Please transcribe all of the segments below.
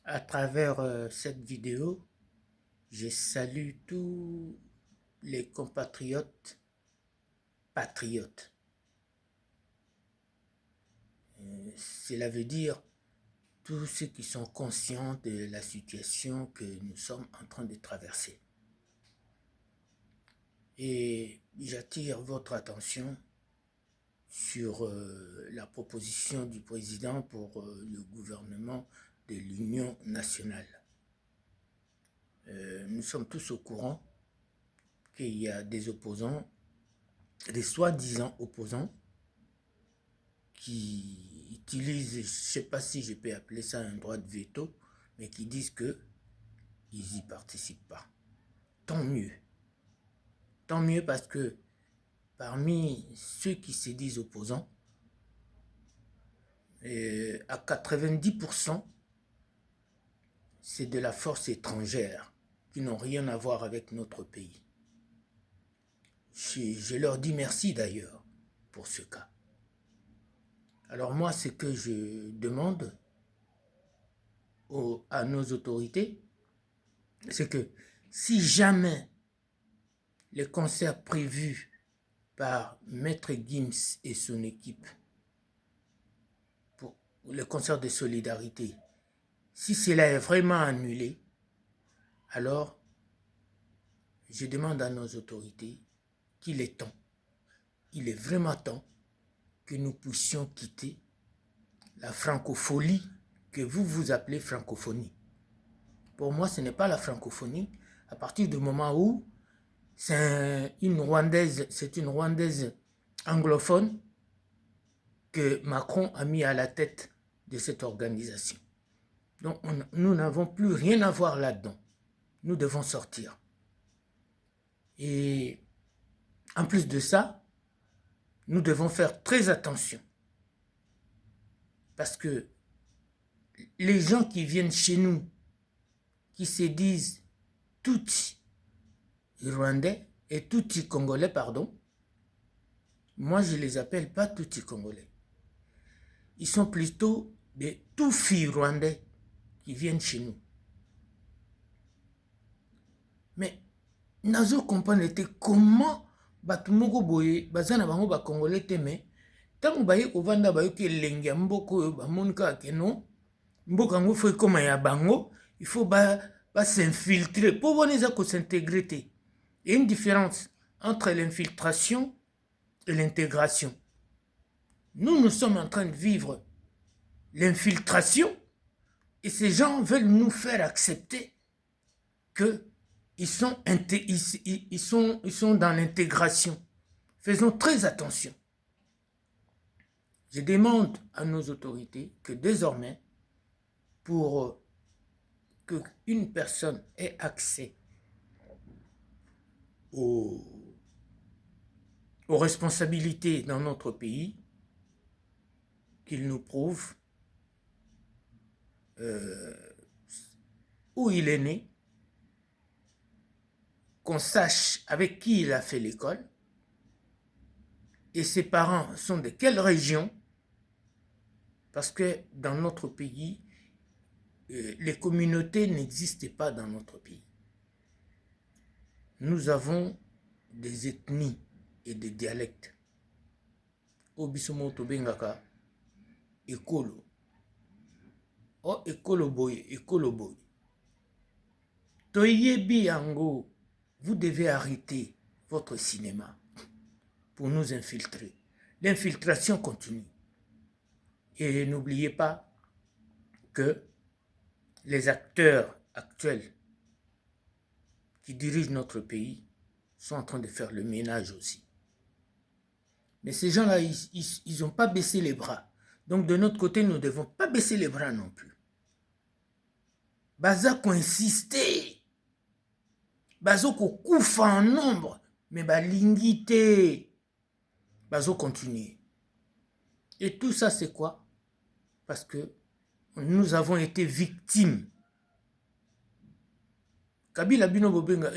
À travers cette vidéo, je salue tous les compatriotes patriotes. Cela veut dire tous ceux qui sont conscients de la situation que nous sommes en train de traverser. Et j'attire votre attention sur la proposition du président pour le gouvernement de l'Union nationale. Nous sommes tous au courant qu'il y a des opposants, des soi-disant opposants, qui utilisent, je ne sais pas si je peux appeler ça un droit de veto, mais qui disent qu'ils n'y participent pas. Tant mieux. Tant mieux parce que parmi ceux qui se disent opposants, à 90%, c'est de la force étrangère qui n'ont rien à voir avec notre pays. Je leur dis merci d'ailleurs pour ce cas. Alors moi, ce que je demande à nos autorités, c'est que si jamais les concerts prévus par Maître Gims et son équipe, pour le concert de solidarité, si cela est vraiment annulé, alors je demande à nos autorités qu'il est temps, il est vraiment temps que nous puissions quitter la francophonie que vous appelez francophonie. Pour moi, ce n'est pas la francophonie à partir du moment où c'est une Rwandaise anglophone que Macron a mis à la tête de cette organisation. Donc nous n'avons plus rien à voir là-dedans. Nous devons sortir. Et en plus de ça, nous devons faire très attention. Parce que les gens qui viennent chez nous, qui se disent Tutsi Rwandais et Tutsi Congolais, pardon, moi je les appelle pas Tutsi Congolais. Ils sont plutôt des Tutsi Rwandais qui viennent chez nous. Mais nazo comprendre comment batumoko boye bazana bango ba Congolais te mais tango baye kovanda bayoki elenge ya mboka oyo bamoni kaka ke non mboka yango faut ekoma ya bango, il faut s'infiltrer pour bona eza s'intégrer te. Il y a une différence entre l'infiltration et l'intégration. Nous sommes en train de vivre l'infiltration et ces gens veulent nous faire accepter qu'ils sont dans l'intégration. Faisons très attention. Je demande à nos autorités que désormais, pour qu'une personne ait accès aux responsabilités dans notre pays, qu'il nous prouve où il est né, qu'on sache avec qui il a fait l'école, et ses parents sont de quelle région, parce que dans notre pays, les communautés n'existent pas dans notre pays. Nous avons des ethnies et des dialectes. Obisomo tobengaka ekolo. O ekolo boye, ekolo boye. Toyebi yango, vous devez arrêter votre cinéma pour nous infiltrer. L'infiltration continue. Et n'oubliez pas que les acteurs actuels qui dirigent notre pays sont en train de faire le ménage aussi. Mais ces gens-là, ils n'ont pas baissé les bras. Donc de notre côté, nous ne devons pas baisser les bras non plus. Baza insister. Bazo koufa en nombre. Mais balingité. Bazo continuer. Et tout ça, c'est quoi? Parce que nous avons été victimes. Kabila Bino Bobenga,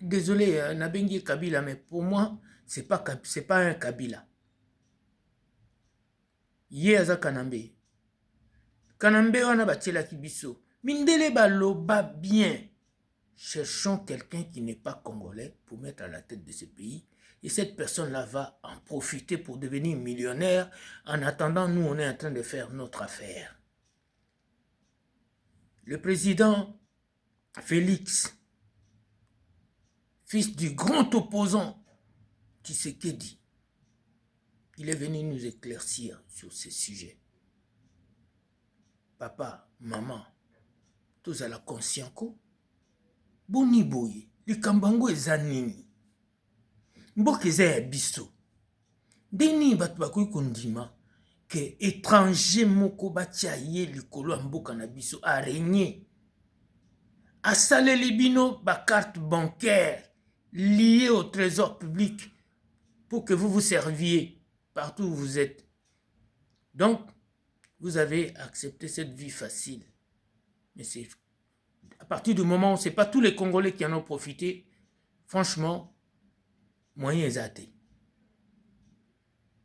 désolé, Nabengi Kabila, mais pour moi, c'est pas un Kabila. Yé Aza Kanambe. Kanambe wana batielaki biso. Mindele baloba bien. Cherchons quelqu'un qui n'est pas congolais pour mettre à la tête de ce pays. Et cette personne-là va en profiter pour devenir millionnaire. En attendant, nous, on est en train de faire notre affaire. Le président Félix, fils du grand opposant Tshisekedi, il est venu nous éclaircir sur ces sujets. Papa, maman, tous à la conscience, boni boye, likambango eza nini? Mboka eza ya biso. Deni bato bakoki kondima ke étranger moko batia ye likolo ya mboka na biso araignée. Asaleli bino ba carte bancaire liée au trésor public pour que vous vous serviez partout où vous êtes. Donc, vous avez accepté cette vie facile. Mais c'est à partir du moment où ce n'est pas tous les Congolais qui en ont profité, franchement, moyen exaté.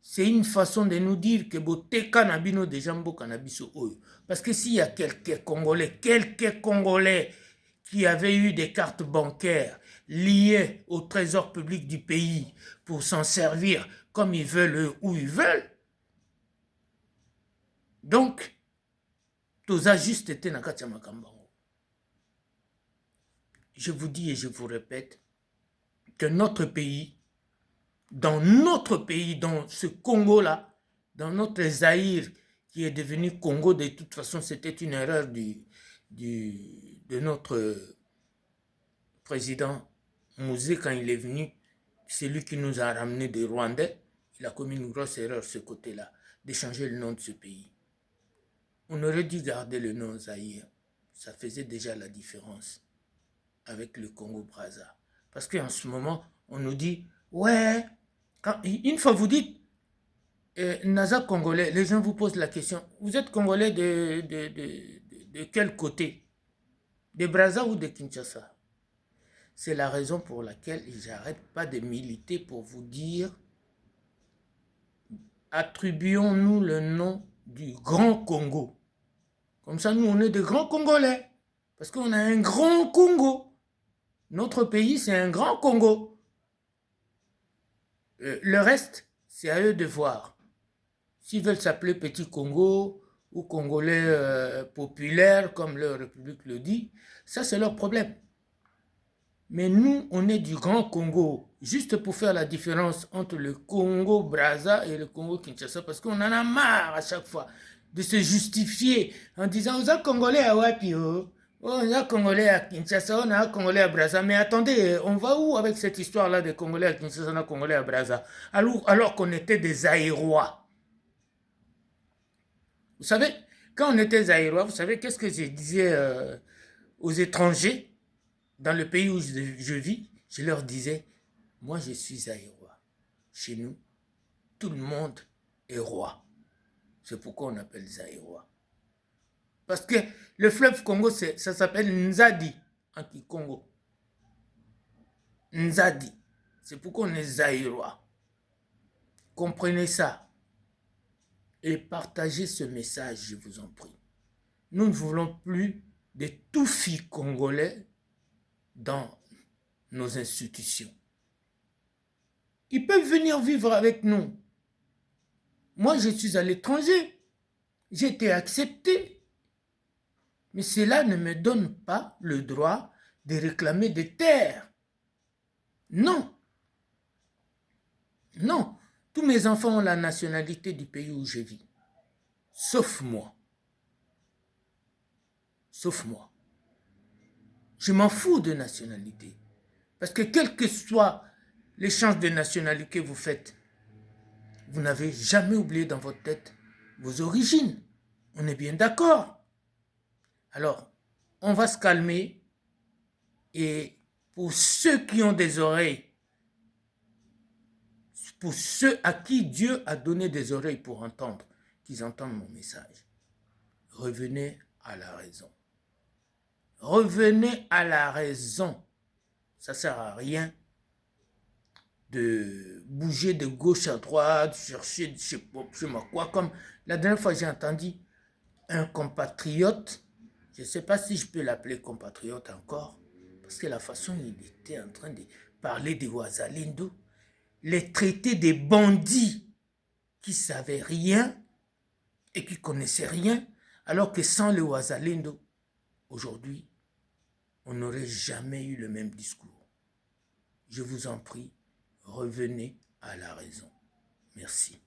C'est une façon de nous dire que boteka nabino déjà mboka nabiso oyo. Parce que s'il y a quelques Congolais qui avaient eu des cartes bancaires liées au trésor public du pays pour s'en servir comme ils veulent où ils veulent, donc, tous a juste été na kati ya makambo. Je vous dis et je vous répète que notre pays, dans ce Congo-là, dans notre Zaïre qui est devenu Congo, de toute façon, c'était une erreur de notre président Mouzé quand il est venu. C'est lui qui nous a ramené des Rwandais. Il a commis une grosse erreur de ce côté-là, de changer le nom de ce pays. On aurait dû garder le nom Zaïre. Ça faisait déjà la différence avec le Congo-Brazza. Parce qu'en ce moment, on nous dit, ouais, une fois vous dites, Naza Congolais, les gens vous posent la question, vous êtes Congolais de quel côté? De Brazza ou de Kinshasa? C'est la raison pour laquelle j'arrête pas de militer pour vous dire, attribuons-nous le nom du Grand Congo. Comme ça, nous, on est des grands Congolais. Parce qu'on a un grand Congo. Notre pays, c'est un grand Congo. Le reste, c'est à eux de voir. S'ils veulent s'appeler Petit Congo ou Congolais populaire, comme leur République le dit, ça, c'est leur problème. Mais nous, on est du Grand Congo, juste pour faire la différence entre le Congo-Brazza et le Congo-Kinshasa, parce qu'on en a marre à chaque fois de se justifier en disant « Vous êtes Congolais à Wapio, on est Congolais à Kinshasa, on est Congolais à Brazza. » Mais attendez, on va où avec cette histoire-là de Congolais à Kinshasa, on est Congolais à Brazza, alors qu'on était des Zaïrois? Vous savez, quand on était Zaïrois, vous savez qu'est-ce que je disais aux étrangers dans le pays où je vis? Je leur disais, moi je suis Zaïrois. Chez nous, tout le monde est roi. C'est pourquoi on appelle Zaïrois. Parce que le fleuve Congo, ça s'appelle Nzadi en Kikongo. Nzadi. C'est pourquoi on est Zaïrois. Comprenez ça. Et partagez ce message, je vous en prie. Nous ne voulons plus de tout filles congolais dans nos institutions. Ils peuvent venir vivre avec nous. Moi, je suis à l'étranger. J'ai été accepté. Mais cela ne me donne pas le droit de réclamer des terres. Non. Non. Tous mes enfants ont la nationalité du pays où je vis. Sauf moi. Sauf moi. Je m'en fous de nationalité. Parce que quel que soit l'échange de nationalité que vous faites, vous n'avez jamais oublié dans votre tête vos origines. On est bien d'accord. Alors, on va se calmer. Et pour ceux qui ont des oreilles, pour ceux à qui Dieu a donné des oreilles pour entendre, qu'ils entendent mon message, revenez à la raison. Revenez à la raison. Ça ne sert à rien de bouger de gauche à droite, chercher je sais pas quoi. Comme la dernière fois, j'ai entendu un compatriote, je ne sais pas si je peux l'appeler compatriote encore, parce que la façon il était en train de parler des Wazalendo, les traités des bandits qui ne savaient rien et qui ne connaissaient rien, alors que sans les Wazalendo, aujourd'hui, on n'aurait jamais eu le même discours. Je vous en prie, revenez à la raison. Merci.